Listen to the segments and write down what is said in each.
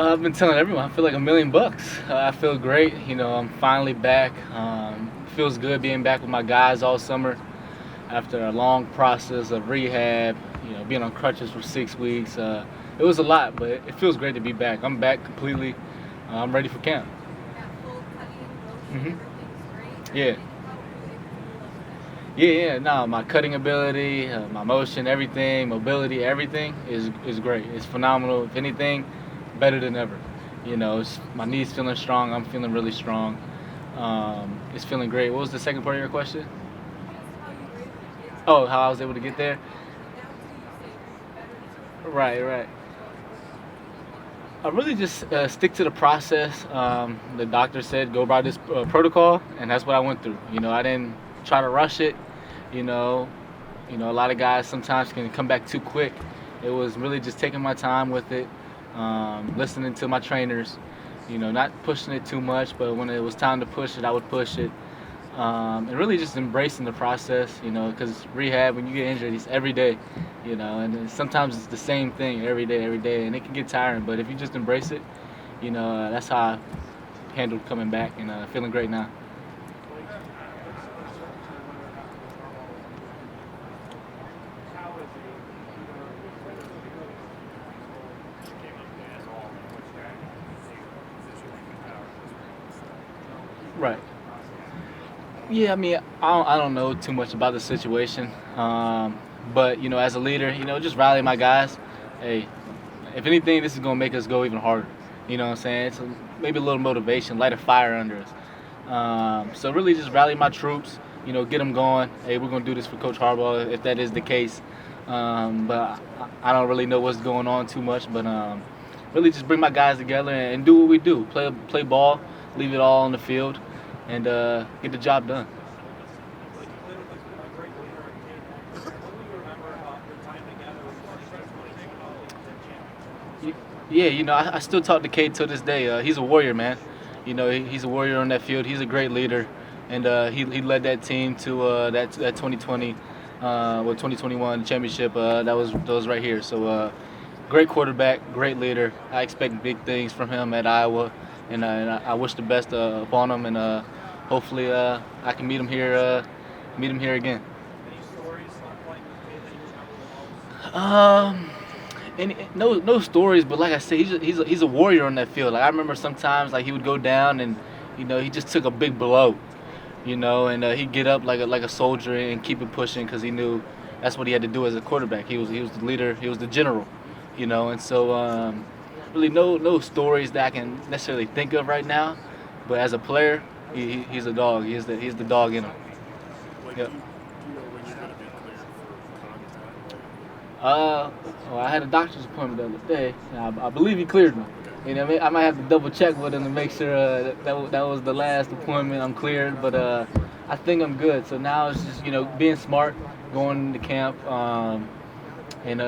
I've been telling everyone I feel like $1,000,000. I feel great. I'm finally back. Feels good being back with my guys all summer after a long process of rehab. Being on crutches for 6 weeks. It was a lot, but it feels great to be back. I'm back completely. I'm ready for camp. hmm Yeah. Yeah. No, my cutting ability, my motion, everything, mobility, everything is great. It's phenomenal. If anything, better than ever. My knees feeling strong. I'm feeling really strong. It's feeling great. What was the second part of your question? Oh, how I was able to get there? Right. I really just stick to the process. The doctor said go by this protocol, and that's what I went through. I didn't try to rush it. You know, a lot of guys sometimes can come back too quick. It was really just taking my time with it, listening to my trainers. Not pushing it too much, but when it was time to push it, I would push it. And really just embracing the process, because rehab, when you get injured, it's every day, and then sometimes it's the same thing every day, and it can get tiring. But if you just embrace it, that's how I handled coming back, and feeling great now. Right. Yeah, I mean, I don't know too much about the situation, but as a leader, just rally my guys. Hey, if anything, this is gonna make us go even harder. You know what I'm saying? Maybe a little motivation, light a fire under us. So really, just rally my troops. Get them going. Hey, we're gonna do this for Coach Harbaugh if that is the case. But I don't really know what's going on too much. But really, just bring my guys together and do what we do. Play ball, leave it all on the field, and get the job done. Yeah, I still talk to Cade to this day. He's a warrior, man. He's a warrior on that field. He's a great leader, and he led that team to that 2020, 2021 championship. That was right here. So great quarterback, great leader. I expect big things from him at Iowa, and I wish the best upon him, and hopefully I can meet him here again. Um, and no stories, but like I said, he's a warrior on that field. Like I remember sometimes like he would go down and he just took a big blow, and he'd get up like a soldier and keep it pushing because he knew that's what he had to do as a quarterback. He was the leader, he was the general, and so really no stories that I can necessarily think of right now, but as a player, he's a dog. He's the dog in him. Like, Yep. do you know when you're going to be cleared for contact? Well, I had a doctor's appointment the other day, and I believe he cleared me. I might have to double check with him to make sure that was the last appointment I'm cleared, but I think I'm good. So now it's just being smart, going to camp, and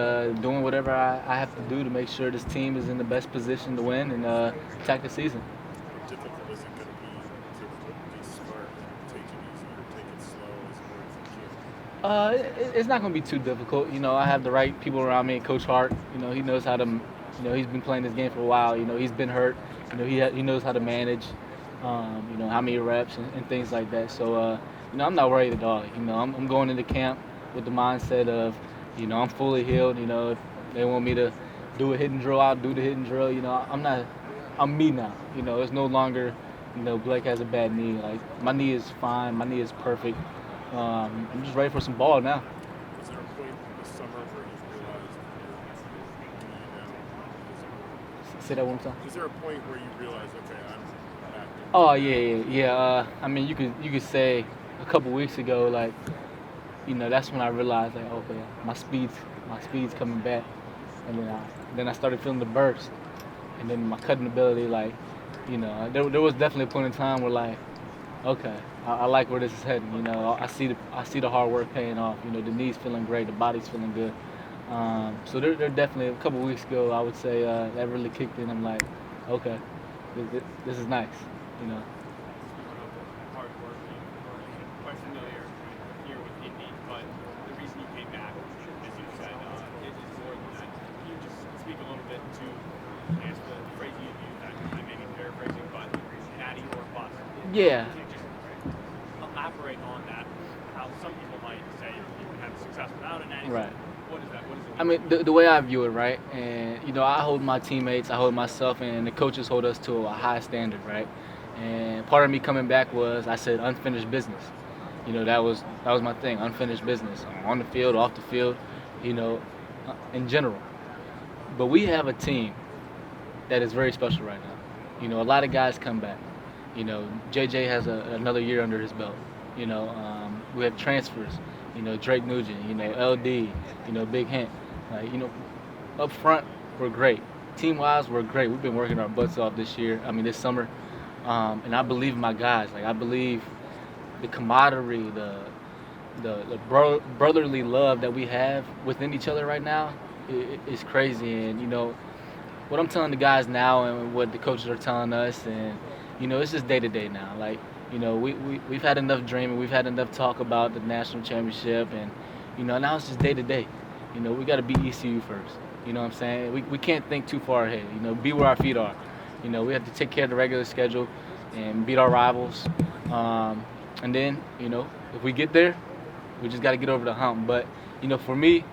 doing whatever I have to do to make sure this team is in the best position to win and attack the season. How difficult is it going to be smart, take it easy, or take it slow as hard as you can? It's not going to be too difficult. I have the right people around me. Coach Hart, he knows how to, he's been playing this game for a while. He's been hurt. He knows how to manage, how many reps and things like that. So, I'm not worried at all. I'm going into camp with the mindset of, I'm fully healed. If they want me to do a hidden drill, I'll do the hidden drill. I'm me now. It's no longer, Blake has a bad knee. Like my knee is fine. My knee is perfect. I'm just ready for some ball now. Was there a point this summer where you realized you Say that one more time. is there a point where you realized, okay, I'm back Oh in? yeah. I mean, you could say a couple weeks ago, like, that's when I realized, like, okay, my speed's coming back, and then I started feeling the burst, and then my cutting ability, like, there was definitely a point in time where, like, okay, I like where this is heading. I see the hard work paying off. The knees feeling great, the body's feeling good. So they're definitely a couple weeks ago. I would say that really kicked in. I'm like, okay, this is nice. You know. Hardworking, quite familiar here with Indy, but the reason you came back, as you said, it is more than that. Can you just speak a little bit to, I guess, the phrase you Yeah. Can you just elaborate on that? How some people might say you can have success without a nanny. Right. What is that? What does it mean? I mean, the way I view it, right? And, I hold my teammates, I hold myself, and the coaches hold us to a high standard, right? And part of me coming back was I said unfinished business. That was my thing, unfinished business on the field, off the field, in general. But we have a team that is very special right now. A lot of guys come back. JJ has another year under his belt. We have transfers. Drake Nugent. LD. Big Hint. Up front, we're great. Team-wise, we're great. We've been working our butts off this summer. And I believe in my guys. Like, I believe the camaraderie, the brotherly love that we have within each other right now is crazy. And, what I'm telling the guys now and what the coaches are telling us, and, it's just day-to-day now. Like, we've had enough dreaming. We've had enough talk about the national championship. And, now it's just day-to-day. We got to beat ECU first. You know what I'm saying? We can't think too far ahead. Be where our feet are. We have to take care of the regular schedule and beat our rivals. And then, if we get there, we just got to get over the hump. But, for me,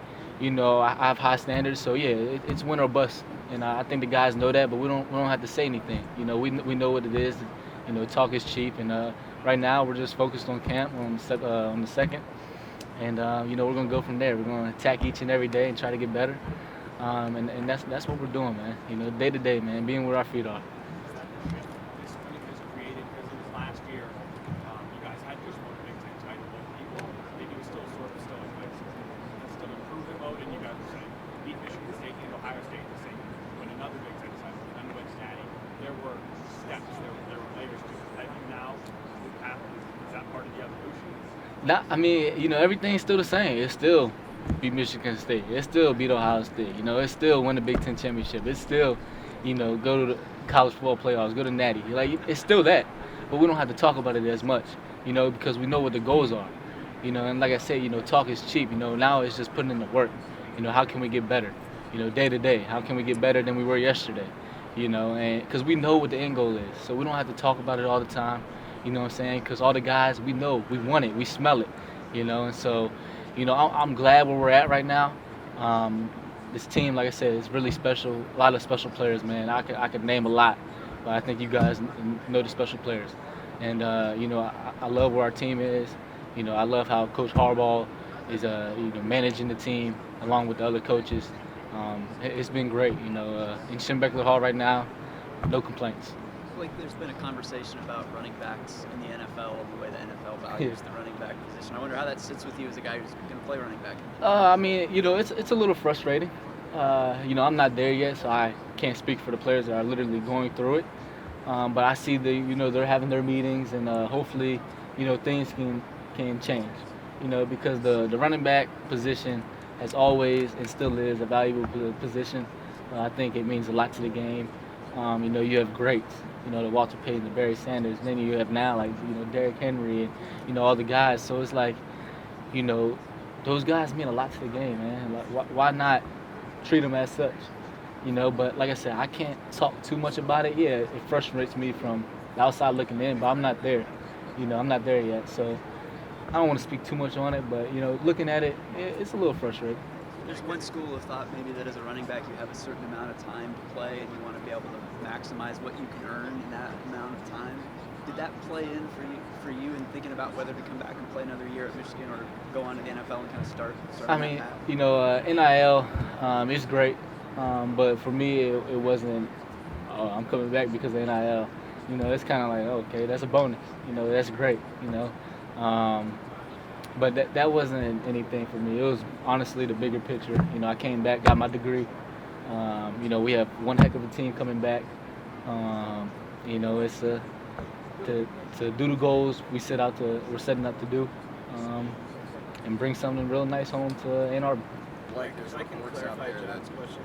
I have high standards. So, yeah, it's win or bust. And I think the guys know that, but we don't have to say anything. We know what it is. Talk is cheap. And right now we're just focused on camp on the second. And, we're going to go from there. We're going to attack each and every day and try to get better. And that's what we're doing, man. Day to day, man, being where our feet are. This group is created because it was last year. You guys had just won a Big Ten title. People, maybe it was still sort of still in place. That's still improvement mode, and you guys are saying beat Michigan State and Ohio State the same. Win another Big Ten title, and then win Natty. There were steps. There were layers to it. Have you now moved past? Is that part of the evolution? Everything's still the same. It's still beat Michigan State. It's still beat Ohio State. It's still win the Big Ten championship. It's still, go to the college football playoffs, go to Natty. It's still that. But we don't have to talk about it as much, because we know what the goals are. And like I said, talk is cheap. Now it's just putting in the work. How can we get better? Day to day. How can we get better than we were yesterday? And because we know what the end goal is. So we don't have to talk about it all the time. You know what I'm saying? Because all the guys, we know, we want it, we smell it. And so, I'm glad where we're at right now. This team, like I said, is really special. A lot of special players, man. I could name a lot, but I think you guys know the special players. And I love where our team is. I love how Coach Harbaugh is managing the team along with the other coaches. It's been great. In Schembechler Hall right now, no complaints. Like, there's been a conversation about running backs in the NFL, the way the NFL values the running back position. I wonder how that sits with you as a guy who's going to play running back. It's a little frustrating. I'm not there yet, so I can't speak for the players that are literally going through it. But I see they're having their meetings, and hopefully, things can change. Because the running back position has always and still is a valuable position. I think it means a lot to the game. You have greats. The Walter Payton, the Barry Sanders. And then you have now, like, Derrick Henry and, all the guys. So it's like, those guys mean a lot to the game, man. Like, why not treat them as such? But like I said, I can't talk too much about it. Yeah, it frustrates me from the outside looking in, but I'm not there. I'm not there yet. So I don't want to speak too much on it, but, looking at it, it's a little frustrating. There's one school of thought maybe that as a running back you have a certain amount of time to play and you want to be able to maximize what you can earn in that amount of time. Did that play in for you in thinking about whether to come back and play another year at Michigan or go on to the NFL and kind of start NIL is great, but for me it wasn't. I'm coming back because of NIL. It's kind of like, okay, that's a bonus. That's great. But that wasn't anything for me. It was honestly the bigger picture. I came back, got my degree. We have one heck of a team coming back. It's to do the goals we're setting out to do, and bring something real nice home to Ann Arbor. Blake, if I can clarify John's question,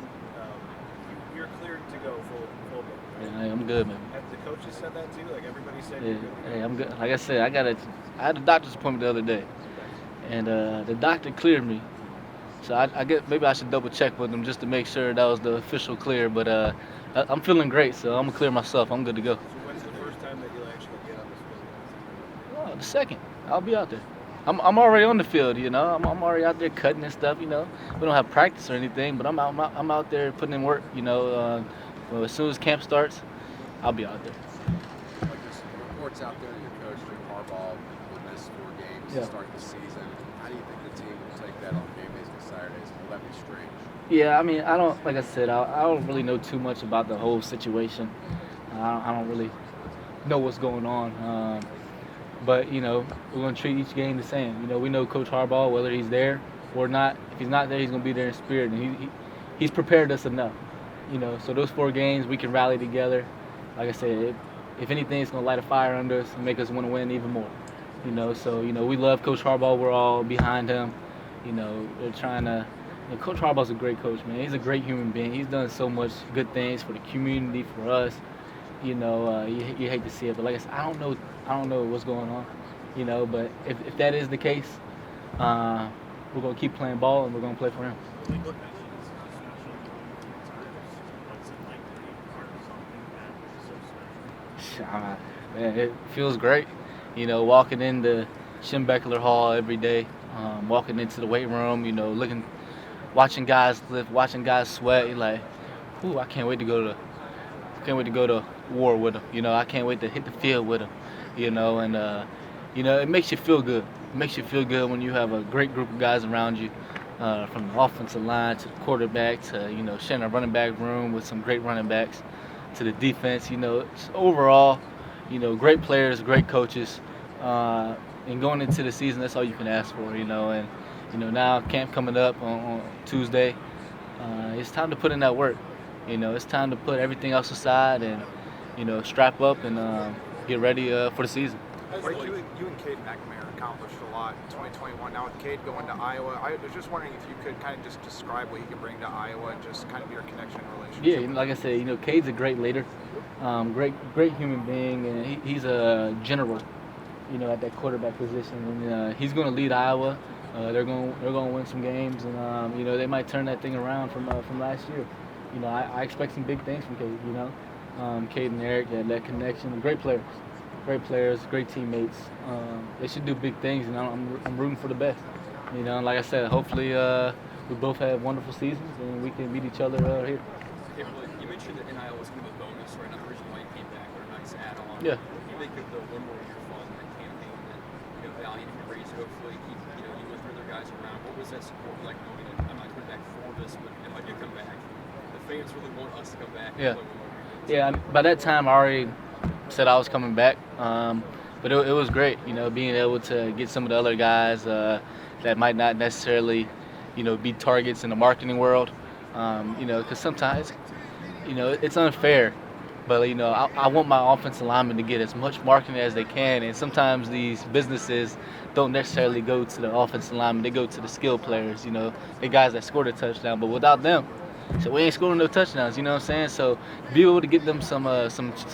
you're cleared to go full go. Yeah, I'm good, man. Have the coaches said that too? Like, everybody said Yeah, you're good? hey, I'm good. Like I said, I had a doctor's appointment the other day, and the doctor cleared me. So I guess maybe I should double check with them just to make sure that was the official clear. But I'm feeling great, so I'm gonna clear myself. I'm good to go. So when's the first time that you'll actually get on this field? second. I'll be out there. I'm already on the field, you know. I'm already out there cutting and stuff, you know. We don't have practice or anything, but I'm out there putting in work, you know. Well, as soon as camp starts, I'll be out there. Like there's reports out there that your coach, Jim Harbaugh, will miss 4 games to start the season. How do you think the team will take that on game days and Saturdays? Will that be strange? Yeah, I mean, I don't, like I said, I don't really know too much about the whole situation. I don't really know what's going on. But, you know, we're going to treat each game the same. You know, we know Coach Harbaugh, whether he's there or not. If he's not there, he's going to be there in spirit. And he's prepared us enough. You know, so those 4 games, we can rally together. Like I said, if anything, it's going to light a fire under us and make us want to win even more. You know, so, you know, we love Coach Harbaugh. We're all behind him. You know, they're trying to. You know, Coach Harbaugh's a great coach, man. He's a great human being. He's done so much good things for the community, for us. You know, you hate to see it, but like I said, I don't know what's going on. You know, but if that is the case, we're gonna keep playing ball and we're gonna play for him. Man, it feels great. You know, walking into Schembeckler Hall every day, walking into the weight room. You know, watching guys lift, watching guys sweat. You're like, ooh, I can't wait to go to war with them. You know, I can't wait to hit the field with them. You know, and you know, it makes you feel good. It makes you feel good when you have a great group of guys around you, from the offensive line to the quarterback to, you know, sharing a running back room with some great running backs to the defense. You know, it's overall, you know, great players, great coaches, and going into the season, that's all you can ask for. You know, and you know, now camp coming up on Tuesday, it's time to put in that work. You know, it's time to put everything else aside and, you know, strap up and get ready for the season. Blake, you and Cade McNamara accomplished a lot in 2021. Now with Cade going to Iowa, I was just wondering if you could kind of just describe what he can bring to Iowa and just kind of your connection and relationship. Yeah, you know, like I said, you know, Cade's a great leader, great human being, and he's a general, you know, at that quarterback position, and he's going to lead Iowa. They're going to win some games, and you know, they might turn that thing around from last year. You know, I expect some big things from Cade. You know, Cade and Eric, that connection, great players, great teammates. They should do big things, and I'm rooting for the best. You know, and like I said, hopefully we both have wonderful seasons and we can meet each other here. Hey, Blake, you mentioned that NIL was kind of a bonus, right? Not the reason why you came back, or a nice add-on. Yeah. You think of the One More Year Fund, that campaign that, you know, Valiant can raise, hopefully keep, you know, you with other guys around. What was that support like knowing that I'm not coming back for this, but if I do come back, the fans really want us to come back and play one more year? Yeah, by that time I already said I was coming back, but it was great, you know, being able to get some of the other guys that might not necessarily, you know, be targets in the marketing world, you know, because sometimes, you know, it's unfair, but, you know, I want my offensive linemen to get as much marketing as they can, and sometimes these businesses don't necessarily go to the offensive linemen, they go to the skill players, you know, the guys that scored a touchdown, but without them, so we ain't scoring no touchdowns, you know what I'm saying? So be able to get them some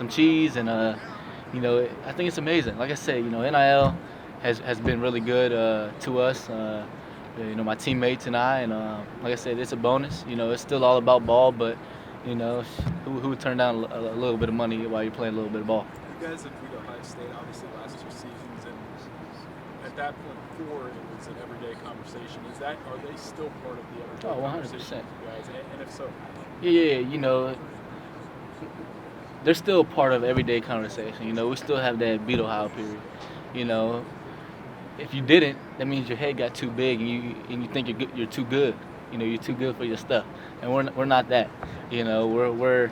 cheese and you know, I think it's amazing. Like I said, you know, NIL has been really good to us. You know, my teammates and I, and like I said, it's a bonus. You know, it's still all about ball, but you know, who would turn down a little bit of money while you're playing a little bit of ball? You guys have beat Ohio State obviously last 2 seasons, and at that point before it was an everyday conversation. Are they still part of the everyday conversation, you guys? And if so, yeah, you know, they're still part of everyday conversation. You know, we still have that beat Ohio period. You know, if you didn't, that means your head got too big and you think you're too good. You know, you're too good for your stuff, and we're not that. You know, we're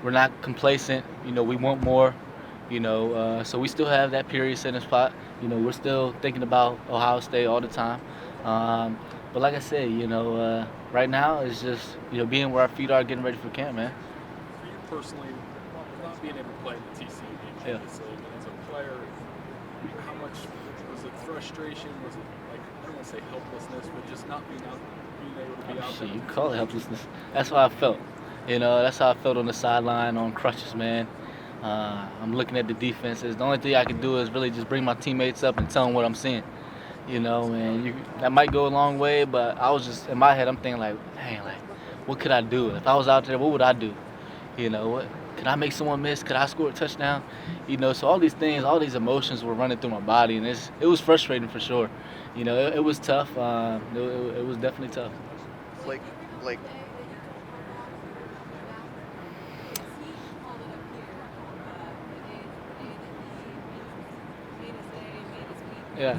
not complacent. You know, we want more. You know, so we still have that period set in spot. You know, we're still thinking about Ohio State all the time. But like I said, you know, right now it's just, you know, being where our feet are, getting ready for camp, man. for you personally, not being able to play the TCU game, obviously, but as a player, how much was it frustration? Was it, like, I don't want to say helplessness, but just not being able to be out there? You call it helplessness. That's how I felt. You know, that's how I felt on the sideline on crutches, man. I'm looking at the defenses. The only thing I can do is really just bring my teammates up and tell them what I'm seeing. You know, and that might go a long way, but I was just, in my head, I'm thinking like, dang, like, what could I do? If I was out there, what would I do? You know, Could I make someone miss? Could I score a touchdown? You know, so all these things, all these emotions were running through my body, and it was frustrating for sure. You know, it was tough. It was definitely tough. Blake, Yeah.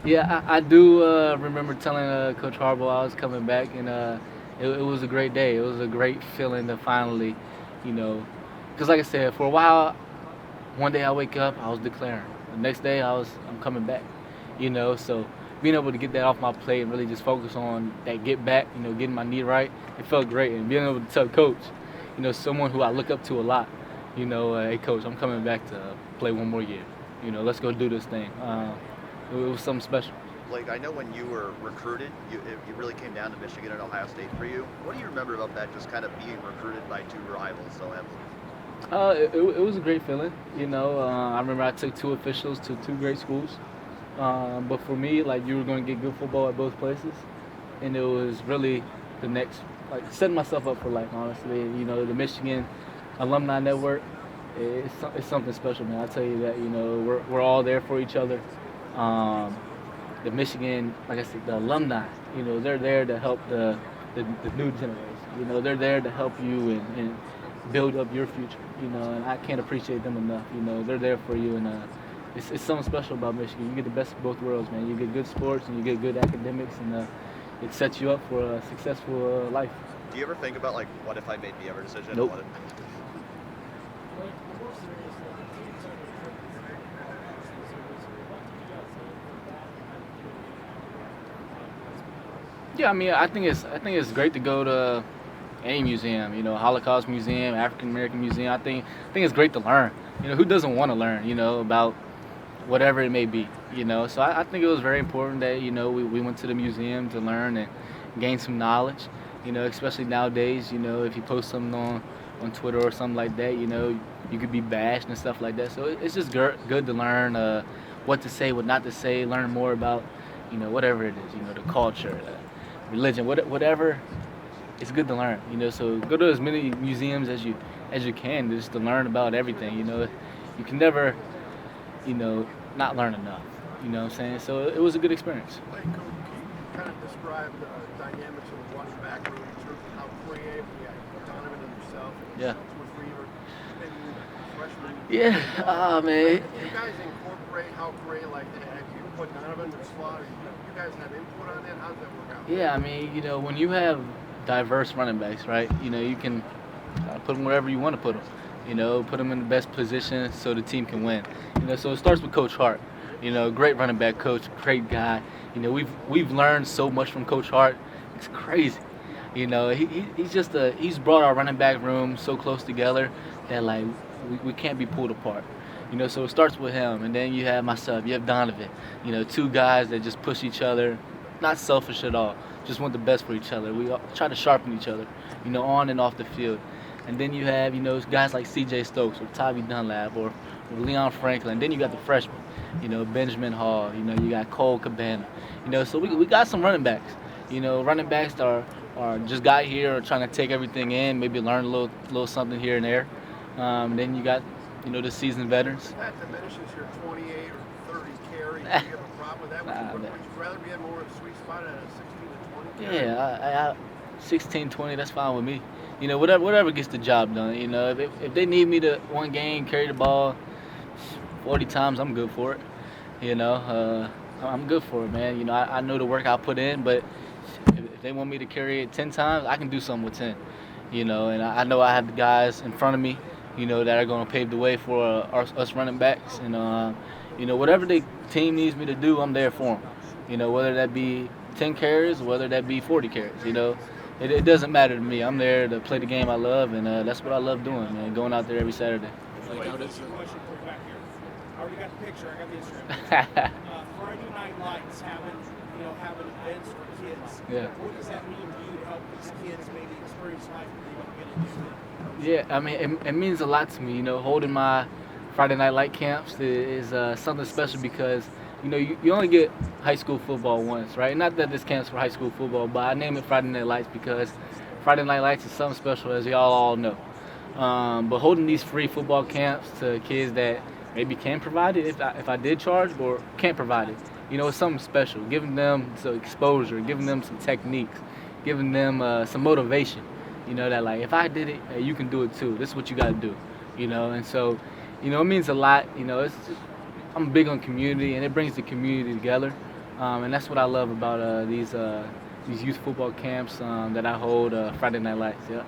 Yeah, I do remember telling Coach Harbaugh I was coming back, and it was a great day. It was a great feeling to finally, you know, because like I said, for a while, one day I wake up, I was declaring. The next day, I'm coming back, you know. So being able to get that off my plate and really just focus on that get back, you know, getting my knee right, it felt great. And being able to tell Coach, you know, someone who I look up to a lot, you know, hey Coach, I'm coming back to play one more year. You know, let's go do this thing. It was something special. Blake, I know when you were recruited, you really came down to Michigan and Ohio State for you. What do you remember about that, just kind of being recruited by two rivals so heavily? It was a great feeling. You know, I remember I took two officials to two great schools. But for me, like, you were going to get good football at both places. And it was really the next, like, setting myself up for life, honestly. You know, the Michigan Alumni Network, it's something special, man. I tell you that, you know, we're all there for each other. The Michigan, like I said, the alumni, you know, they're there to help the new generation. You know, they're there to help you and build up your future, you know, and I can't appreciate them enough. You know, they're there for you, and it's something special about Michigan. You get the best of both worlds, man. You get good sports and you get good academics, and it sets you up for a successful life. Do you ever think about, like, what if I made the ever decision? Nope. Yeah, I mean, I think it's great to go to any museum, you know, Holocaust Museum, African American Museum. I think it's great to learn. You know, who doesn't want to learn, you know, about whatever it may be, you know. So I think it was very important that, you know, we went to the museum to learn and gain some knowledge, you know, especially nowadays, you know, if you post something on Twitter or something like that, you know, you could be bashed and stuff like that. So it's just good to learn what to say, what not to say, learn more about, you know, whatever it is, you know, the culture, religion, whatever. It's good to learn, you know. So go to as many museums as you can, just to learn about everything. You know, you can never, you know, not learn enough. You know what I'm saying? So it was a good experience. Blake, can you kind of describe the dynamics of the running back room in terms of how creative you had Donovan and yourself, and Yeah. with Reaver, maybe freshman? Yeah, man. You guys incorporate how great, like, have you put Donovan in the slot, or you guys have input on that? How does that work out? Yeah, I mean, you know, when you have diverse running backs, right? You know, you can put them wherever you want to put them. You know, put them in the best position so the team can win. You know, so it starts with Coach Hart. You know, great running back coach, great guy. You know, we've learned so much from Coach Hart. It's crazy. You know, he's brought our running back room so close together that, like, we can't be pulled apart. You know, so it starts with him, and then you have myself, you have Donovan. You know, two guys that just push each other, not selfish at all. Just want the best for each other. We all try to sharpen each other, you know, on and off the field. And then you have, you know, guys like C.J. Stokes or Tommy Dunlap or Leon Franklin. Then you got the freshmen, you know, Benjamin Hall. You know, you got Cole Cabana. You know, so we got some running backs. You know, running backs are just got here or trying to take everything in, maybe learn a little something here and there. Then you got, you know, the seasoned veterans. That diminishes your 28 or 30 carries. Do you have a problem with that? Would you rather be at more of a sweet spot at a 16 to 20? Yeah, I 16, 20, that's fine with me. You know, whatever gets the job done. You know, if they need me to one game carry the ball 40 times, I'm good for it. You know, I'm good for it, man. You know, I know the work I put in, but if they want me to carry it 10 times, I can do something with 10. You know, and I know I have the guys in front of me, you know, that are going to pave the way for us running backs. And, you know, whatever the team needs me to do, I'm there for them. You know, whether that be 10 carries, whether that be 40 carries, you know. It doesn't matter to me. I'm there to play the game I love, and that's what I love doing, man, going out there every Saturday. Wait, question for back here. I already got the picture. I got the Instagram. Friday Night Lights having events for kids. Yeah. What does that mean to you to help these kids maybe experience life that they don't get to do? Yeah, I mean, it means a lot to me. You know, holding my Friday Night Light camps is something special because, you know, you only get high school football once, right? Not that this camp's for high school football, but I name it Friday Night Lights because Friday Night Lights is something special, as y'all all know. But holding these free football camps to kids that maybe can provide it if I did charge or can't provide it, it's something special. Giving them some exposure, giving them some techniques, giving them some motivation. That like if I did it, hey, you can do it too. This is what you got to do. And so, it means a lot. I'm big on community, and it brings the community together. And that's what I love about these youth football camps that I hold Friday Night Lights. Yeah.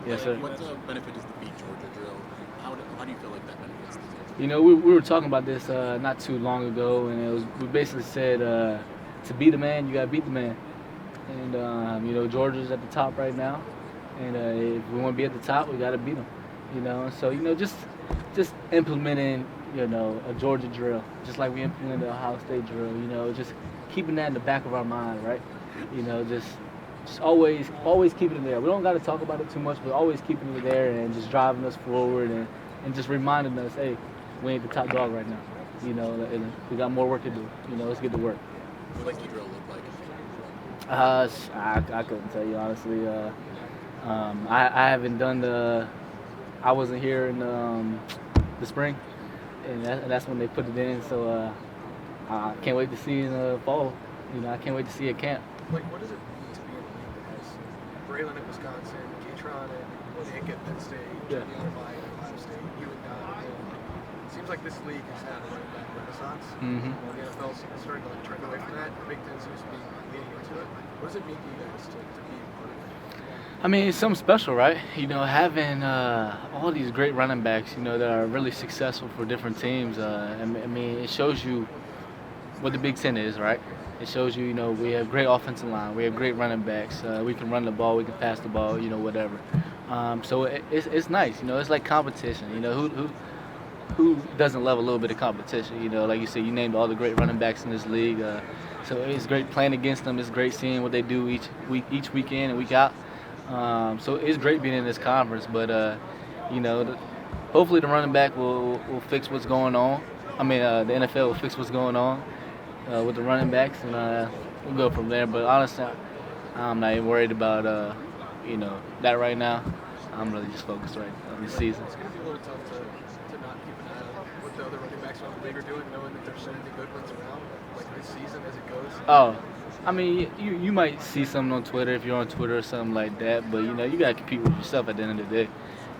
Yes, sir. What benefit does the Beat Georgia drill? How do you feel like that benefits the team? We were talking about this not too long ago, and we basically said to be the man, you got to beat the man. And, Georgia's at the top right now. And if we want to be at the top, we got to beat them. So, just implementing, a Georgia drill, just like we implemented the Ohio State drill, just keeping that in the back of our mind, right? Just always keeping it there. We don't got to talk about it too much, but always keeping it there and just driving us forward and just reminding us, hey, we ain't the top dog right now. And we got more work to do. Let's get to work. What does the drill look like? I couldn't tell you honestly. I haven't done I wasn't here in the spring, and that's when they put it in. So I can't wait to see in the fall. I can't wait to see a camp. Like, what does it mean to be in a league that has Braylon at Wisconsin, Katron and Nick at Penn State, Yeah. Alumni at Ohio State, you and Don? It seems like this league has had a running back renaissance. Mhm. The NFL's starting to trend away from that. The Big Ten seems to be leading into it. What does it mean to you guys to be part of that? I mean, it's something special, right? Having all these great running backs, that are really successful for different teams. It shows you what the Big Ten is, right? It shows you, we have great offensive line, we have great running backs, we can run the ball, we can pass the ball, whatever. So it's nice, it's like competition. Who doesn't love a little bit of competition? Like you said, you named all the great running backs in this league. So it's great playing against them. It's great seeing what they do each weekend and week out. So it's great being in this conference, but hopefully the running back will fix what's going on. The NFL will fix what's going on with the running backs, and we'll go from there. But honestly, I'm not even worried about that right now. I'm really just focused right on this season. It's going to be a little tough to not keep an eye on what the other running backs around the league are doing, knowing that there's so many good ones around, like this season as it goes. Oh, you might see something on Twitter if you're on Twitter or something like that, but you got to compete with yourself at the end of the day.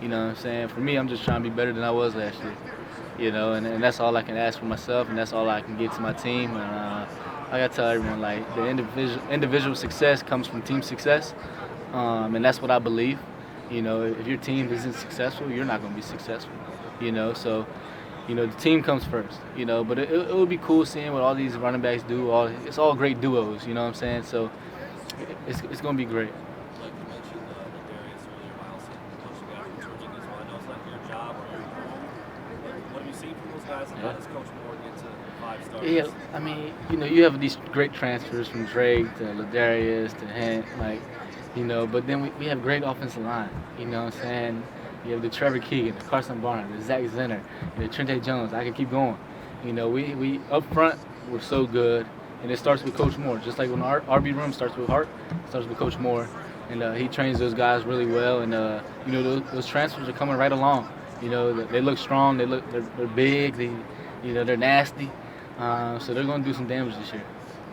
You know what I'm saying? For me, I'm just trying to be better than I was last year. And that's all I can ask for myself, and that's all I can get to my team. And I got to tell everyone, like, the individual success comes from team success, and that's what I believe. If your team isn't successful, you're not going to be successful. So the team comes first. But it would be cool seeing what all these running backs do. It's all great duos. You know what I'm saying? So it's going to be great. Like you mentioned, Darius earlier, Miles, coaching guy from Georgia as well. I know it's not your job or your home. What have you seen from those guys, and how does Coach Moore get to 5 stars? Yeah, you have these great transfers from Drake to Ladarius to Hent, but then we have great offensive line. You know what I'm saying? You have the Trevor Keegan, the Carson Barner, the Zach Zenner, Trente Jones. I can keep going. We up front, we're so good, and it starts with Coach Moore. Just like when our RB room starts with Hart, it starts with Coach Moore, and he trains those guys really well. And those transfers are coming right along. They look strong. They're big. They're nasty. So they're going to do some damage this year.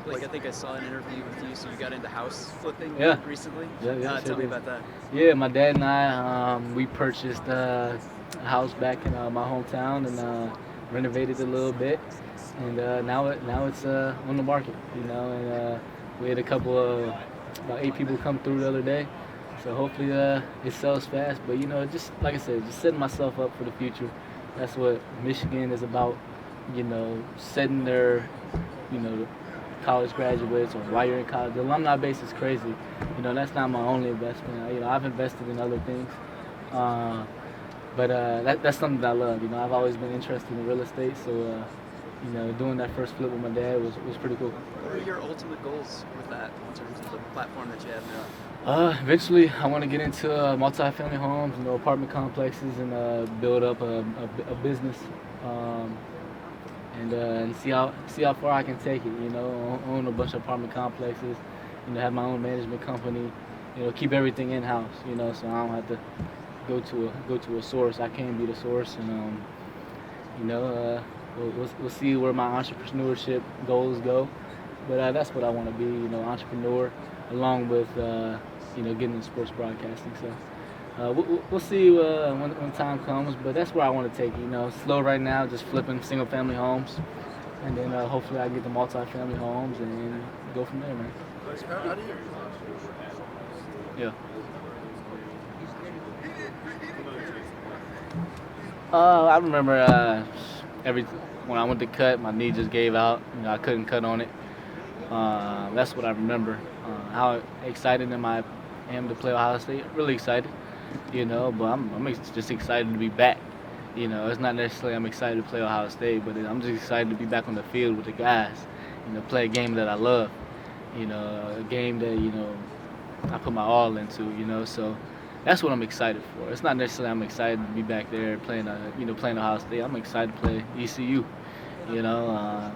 Blake, I think I saw an interview with you, so you got into house flipping recently? Yeah, tell me about that. Yeah, my dad and I, we purchased a house back in my hometown and renovated it a little bit. And now it's on the market, and we had about 8 people come through the other day. So hopefully it sells fast. But, just like I said, just setting myself up for the future. That's what Michigan is about, setting their, college graduates or while you're in college. The alumni base is crazy. That's not my only investment. I've invested in other things. But that's something that I love. I've always been interested in real estate, so doing that first flip with my dad was pretty cool. What are your ultimate goals with that in terms of the platform that you have now? Eventually, I want to get into multi-family homes, apartment complexes, and build up a business, and see how far I can take it. Own a bunch of apartment complexes, have my own management company, keep everything in house. So I don't have to go to a source. I can be the source, and you know, we'll see where my entrepreneurship goals go. But that's what I want to be, you know, entrepreneur, along with you know, getting into sports broadcasting. So we'll see when time comes. But that's where I want to take it. You know, slow right now, just flipping single family homes, and then hopefully I get the multi-family homes and go from there, man. How do you? Yeah. I remember when I went to cut, my knee just gave out. You know, I couldn't cut on it. That's what I remember. How excited I am to play Ohio State. Really excited, you know. But I'm just excited to be back. You know, it's not necessarily I'm excited to play Ohio State, but I'm just excited to be back on the field with the guys. You know, play a game that I love. You know, a game that, you know, I put my all into. You know, so that's what I'm excited for. It's not necessarily I'm excited to be back there playing Ohio State. I'm excited to play ECU. You know,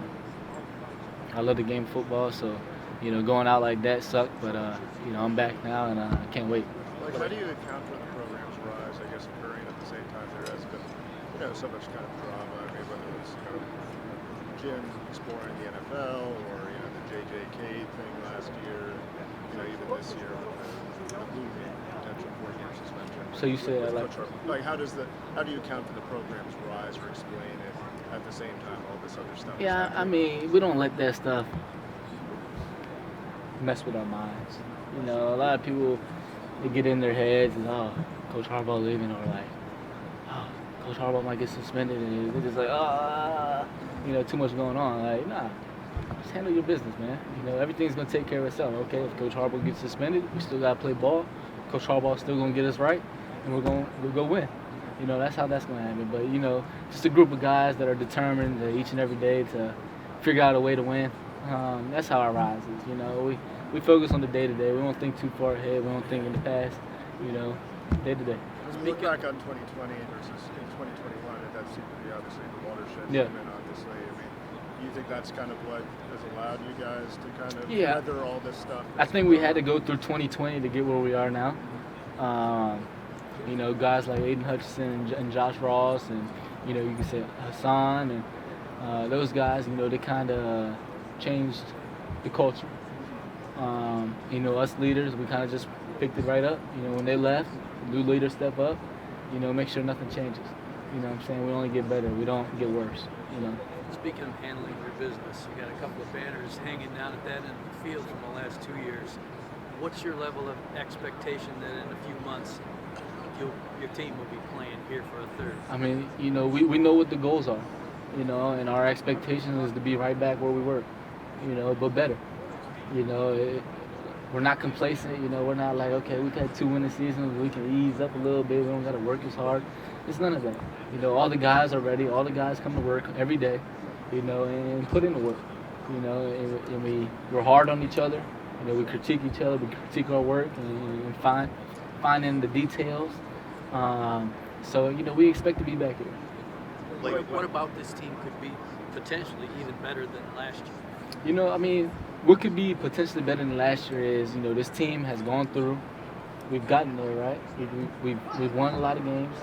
I love the game of football, so, you know, going out like that sucked, but you know, I'm back now, and I can't wait. Like, how do you account for the program's rise, I guess, occurring at the same time there has been, you know, so much kind of drama? I mean, whether it was kind of Jim exploring the NFL, or, you know, the J.J. Cade thing last year, you know, even this year with the looming potential 4-year suspension. So you say that, like, how do you account for the program's rise or explain it at the same time all this other stuff? Yeah, I mean, we don't let that stuff mess with our minds. You know, a lot of people, they get in their heads and, oh, Coach Harbaugh leaving, or like, oh, Coach Harbaugh might get suspended, and they're just like, you know, too much going on. Like, nah, just handle your business, man. You know, everything's gonna take care of itself. Okay, if Coach Harbaugh gets suspended, we still gotta play ball. Coach Harbaugh's still gonna get us right, and we'll go win. You know, that's how that's gonna happen. But, you know, just a group of guys that are determined each and every day to figure out a way to win. That's how our rise is. You know, we focus on the day to day. We don't think too far ahead. We don't think in the past. You know, day to day. As we look back on 2020 versus in 2021, and that seemed to be obviously the watershed moment, obviously. I mean, do you think that's kind of what has allowed you guys to kind of weather all this stuff? I think we had to go through 2020 to get where we are now. You know, guys like Aiden Hutchinson and Josh Ross, and, you know, you can say Hassan, and those guys, you know, they kind of changed the culture. You know, us leaders, we kind of just picked it right up. You know, when they left, new leaders step up, you know, make sure nothing changes. You know what I'm saying? We only get better. We don't get worse, you know. Speaking of handling your business, you got a couple of banners hanging down at that end of the field from the last 2 years. What's your level of expectation that in a few months your team will be playing here for a third? I mean, you know, we know what the goals are, you know, and our expectation is to be right back where we were, you know, but better. You know, we're not complacent, you know, we're not like, okay, we've had 2 winning seasons, we can ease up a little bit, we don't got to work as hard. It's none of that. You know, all the guys are ready, all the guys come to work every day, you know, and put in the work, you know, and we're hard on each other, you know, we critique each other, we critique our work, and finding the details. So, you know, we expect to be back here. What about this team could be potentially even better than last year? You know, I mean, what could be potentially better than last year is, you know, this team has gone through, we've gotten there, right? We've won a lot of games,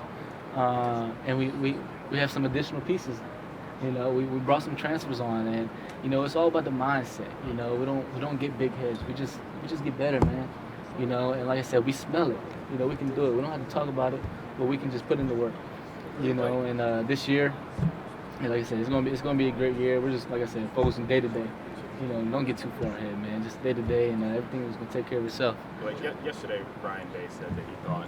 and we have some additional pieces. You know, we brought some transfers on, and, you know, it's all about the mindset. You know, we don't get big heads. We just get better, man. You know, and like I said, we smell it. You know, we can do it. We don't have to talk about it, but we can just put in the work. You know, and this year, like I said, it's gonna be a great year. We're just, like I said, focusing day to day. You know, don't get too far ahead, man. Just day to day, and everything is gonna take care of itself. Like yesterday, Brian Day said that he thought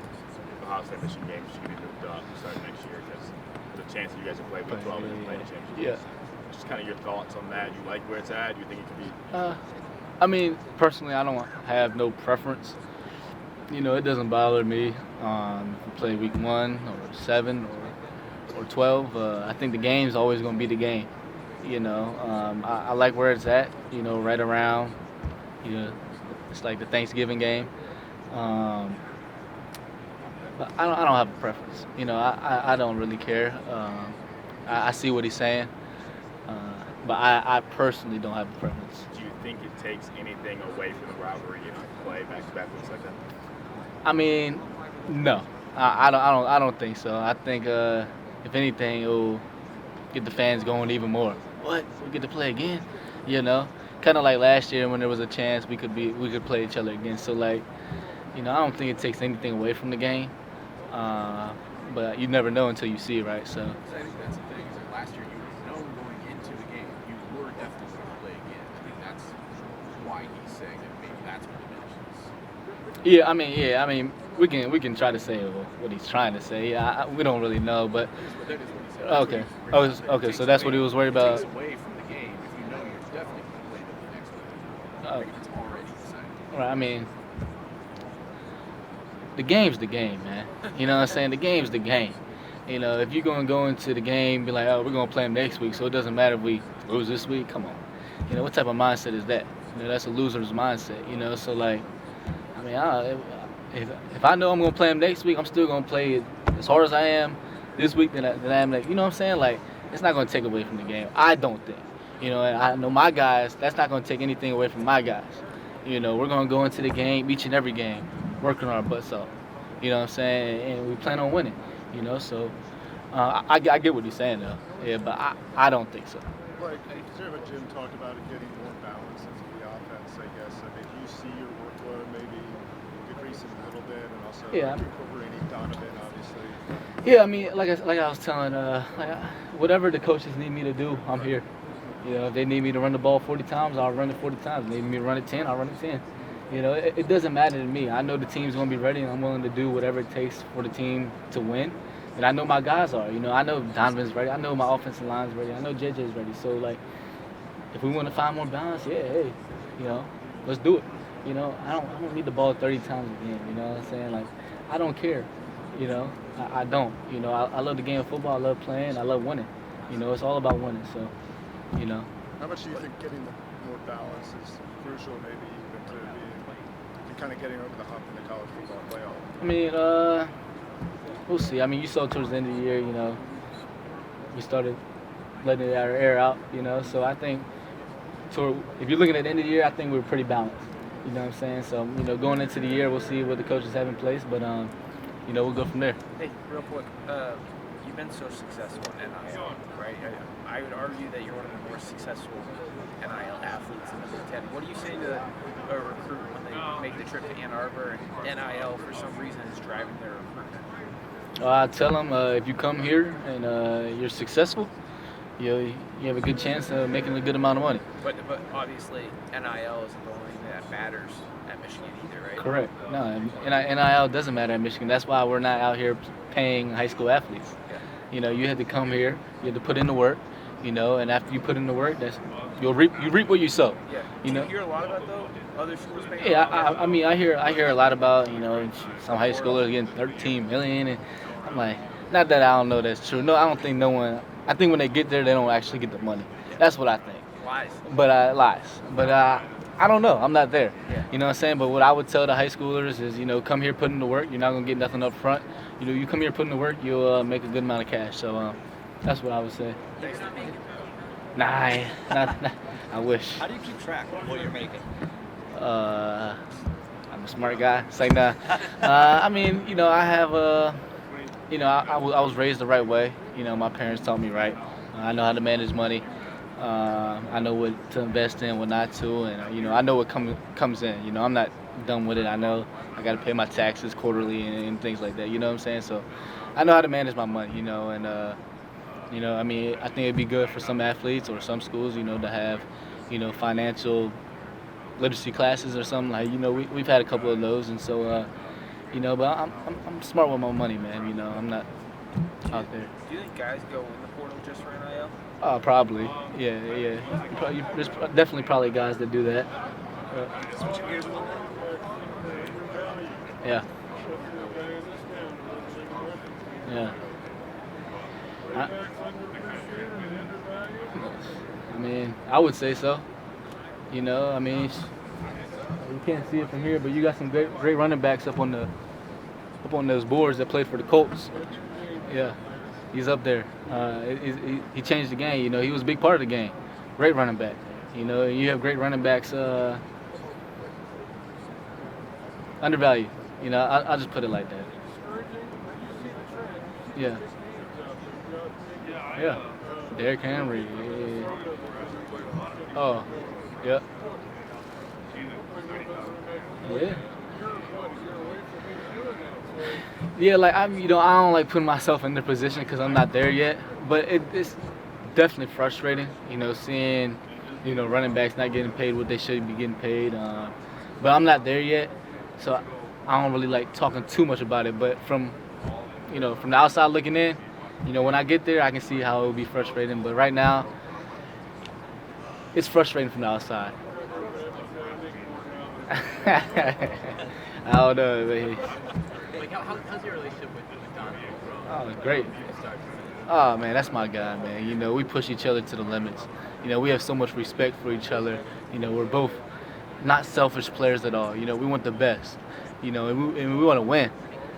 the Ohio State Michigan game should be moved up starting next year because there's a chance that you guys will play Week 12 and play the championship. Yeah. Just kind of your thoughts on that. You like where it's at? You think it could be? I mean, personally, I don't have no preference. You know, it doesn't bother me if we play Week 1 or 7 or 12. I think the game's always going to be the game. You know, I like where it's at, you know, right around, you know, it's like the Thanksgiving game. But I don't have a preference. You know, I don't really care. I see what he's saying. But I personally don't have a preference. Do you think it takes anything away from the rivalry if you play back-to-back weeks like that? I mean, no. I don't think so. I think if anything, it'll get the fans going even more. What? We get to play again? You know, kind of like last year when there was a chance we could play each other again. So like, I don't think it takes anything away from the game. But you never know until you see it, right? So. I think that's the thing. Is that last year you were known going into the game you were definitely going to play again. I think that's why he's saying that maybe that's what diminishes. Yeah. I mean, we can try to say what he's trying to say. We don't really know, but. That is what he said. Okay. Okay. So that's what he was worried about. It takes away from the game if you know you're definitely going to play them the next week. I think it's already decided. Right. I mean, the game's the game, man. You know what I'm saying? The game's the game. If you're going to go into the game, be like, oh, we're going to play them next week, so it doesn't matter if we lose this week. Come on. What type of mindset is that? That's a loser's mindset. So like, I mean, if I know I'm going to play them next week, I'm still going to play it as hard as I am this week than I am next. You know what I'm saying? Like, it's not going to take away from the game. I don't think. And I know my guys. That's not going to take anything away from my guys. We're going to go into the game, each and every game, working our butts off. You know what I'm saying? And we plan on winning. So I get what he's saying though. Yeah, but I don't think so. Like, sort of what Jim talked about it getting more balance into the offense, I guess. I mean, do you see your workload maybe decreasing a little bit, and also incorporating Donovan, obviously? Yeah, I mean, like I was telling, whatever the coaches need me to do, I'm here. If they need me to run the ball 40 times, I'll run it 40 times. If they need me to run it 10, I'll run it 10. It doesn't matter to me. I know the team's going to be ready, and I'm willing to do whatever it takes for the team to win. And I know my guys are. I know Donovan's ready. I know my offensive line's ready. I know JJ's ready. So, like, if we want to find more balance, hey, let's do it. I don't need the ball 30 times a game. You know what I'm saying? Like, I don't care. I don't. I love the game of football. I love playing. I love winning. It's all about winning. So, How much do you think getting more balance is crucial, maybe even to kind of getting over the hump in the college football playoff? I mean, we'll see. I mean, you saw towards the end of the year, we started letting our air out, So I think, if you're looking at the end of the year, I think we're pretty balanced. You know what I'm saying? So, going into the year, we'll see what the coaches have in place, but, we'll go from there. Hey, real quick, you've been so successful in NIL, right? I would argue that you're one of the more successful NIL athletes in the Big Ten. What do you say to a recruit when they make the trip to Ann Arbor and NIL for some reason is driving their recruitment? I tell them if you come here and you're successful, you have a good chance of making a good amount of money. But obviously NIL isn't the only thing that matters at Michigan either, right? Correct. No, NIL doesn't matter at Michigan. That's why we're not out here paying high school athletes. Yeah. You had to come here, you had to put in the work, and after you put in the work, you reap what you sow. Yeah. Do you hear a lot about though? Other schools paying? Yeah, I mean I hear a lot about some high schoolers getting $13 million, and I'm like, not that I don't know that's true. No, I don't think no one. I think when they get there, they don't actually get the money. That's what I think. Lies. But lies. But I don't know. I'm not there. Yeah. You know what I'm saying? But what I would tell the high schoolers is, come here, put in the work. You're not gonna get nothing up front. You come here, put in the work. You'll make a good amount of cash. So that's what I would say. Nah, not. I wish. How do you keep track of what you're making? I'm a smart guy. Say nah. I mean, I have I was raised the right way. My parents taught me right. I know how to manage money. I know what to invest in, what not to, and I know what comes in. I'm not done with it. I know I got to pay my taxes quarterly and things like that. You know what I'm saying? So I know how to manage my money. And I mean, I think it'd be good for some athletes or some schools, to have, financial literacy classes or something like. We've had a couple of those, and so. But I'm smart with my money, man. I'm not out there. Do you think guys go in the portal just for NIL? Probably. Yeah. There's definitely probably guys that do that. Switching gears a little bit. Yeah. I mean, I would say so. I mean, you can't see it from here, but you got some great running backs up on those boards that played for the Colts. Yeah, he's up there. He changed the game. He was a big part of the game. Great running back. You have great running backs. Undervalued. I'll just put it like that. Yeah. Yeah. Derrick Henry. Yeah. Oh. Yep. Yeah. Yeah, like I don't like putting myself in their position because I'm not there yet. But it's definitely frustrating, seeing, running backs not getting paid what they should be getting paid. But I'm not there yet, so I don't really like talking too much about it. But from the outside looking in, when I get there, I can see how it will be frustrating. But right now, it's frustrating from the outside. I don't know, man. Like, how's your relationship with Don? Oh, great. Oh, man, that's my guy, man. We push each other to the limits. We have so much respect for each other. We're both not selfish players at all. We want the best. And we want to win.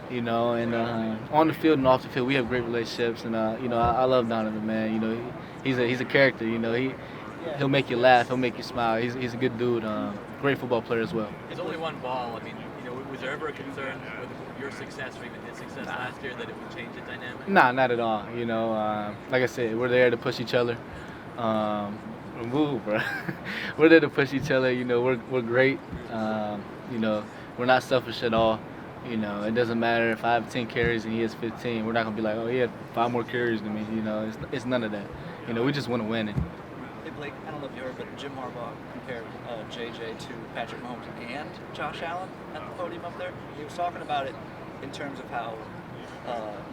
And on the field and off the field, we have great relationships. And I love Donovan, man. He's a character. He'll make you laugh. He'll make you smile. He's a good dude. Great football player as well. It's only one ball. I mean, was there ever a concern with your success or even his success last year that it would change the dynamic? Nah, not at all. Like I said, we're there to push each other. Move, bro. We're there to push each other. We're great. We're not selfish at all. It doesn't matter if I have 10 carries and he has 15. We're not gonna be like, oh, he had 5 more carries than me. It's none of that. We just want to win it. Hey Blake, I don't know if you heard, but Jim Harbaugh compared JJ to Patrick Mahomes and Josh Allen at the podium up there. He was talking about it in terms of how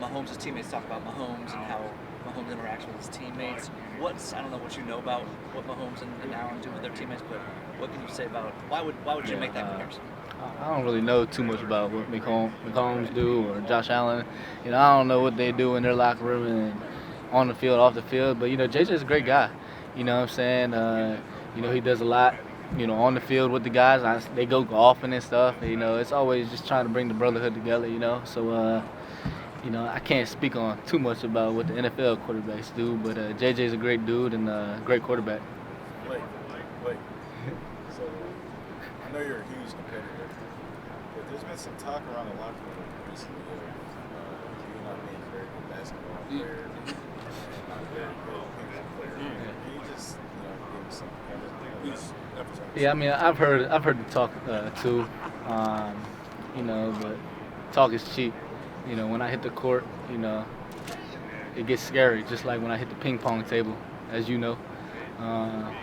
Mahomes' teammates talk about Mahomes and how Mahomes interacts with his teammates. I don't know what you know about what Mahomes and Allen do with their teammates, but what can you say about why would Jim make that comparison? I don't really know too much about what McCombs do or Josh Allen. I don't know what they do in their locker room and on the field, off the field. But JJ's a great guy. You know what I'm saying? He does a lot. On the field with the guys. They go golfing and stuff. It's always just trying to bring the brotherhood together. So I can't speak on too much about what the NFL quarterbacks do. But JJ's a great dude and a great quarterback. Blake. So I know you're a huge competitor, but there's been some talk around the locker room recently of you not being a very good basketball player and not a very good pickup player. Can you just give us some Yeah, I mean, I've heard the talk too, but talk is cheap. When I hit the court, it gets scary. Just like when I hit the ping pong table, as you know,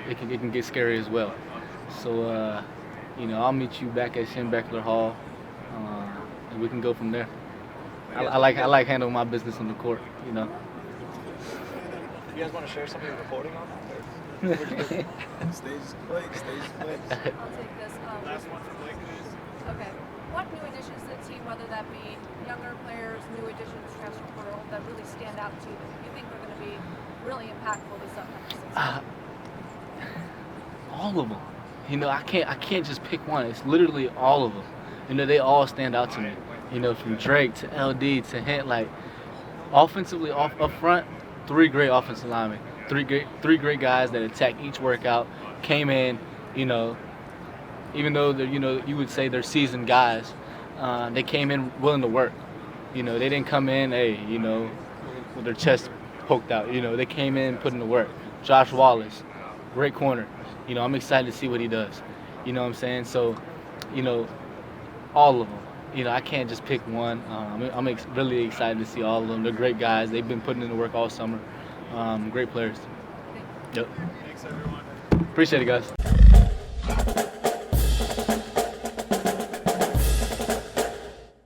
it can get scary as well. So, I'll meet you back at Schembechler Hall, and we can go from there. I like handling my business on the court. You guys want to share some of your reporting on that? Stage Blake. I'll take this. Last one for Blake, please. Okay. What new additions to the team, whether that be younger players, new additions, transfer portal, that really stand out to you that you think are going to be really impactful this upcoming season? All of them. I can't just pick one. It's literally all of them. They all stand out to me. From Drake to LD to Hint, like offensively up front, 3 great offensive linemen. 3 great guys that attack each workout, came in, even though they're, you would say they're seasoned guys, they came in willing to work. They didn't come in, with their chest poked out. They came in putting the work. Josh Wallace, great corner. I'm excited to see what he does. You know what I'm saying? So, all of them. I can't just pick one. I'm really excited to see all of them. They're great guys. They've been putting in the work all summer. Great players. Yep. Thanks, everyone. Appreciate it, guys.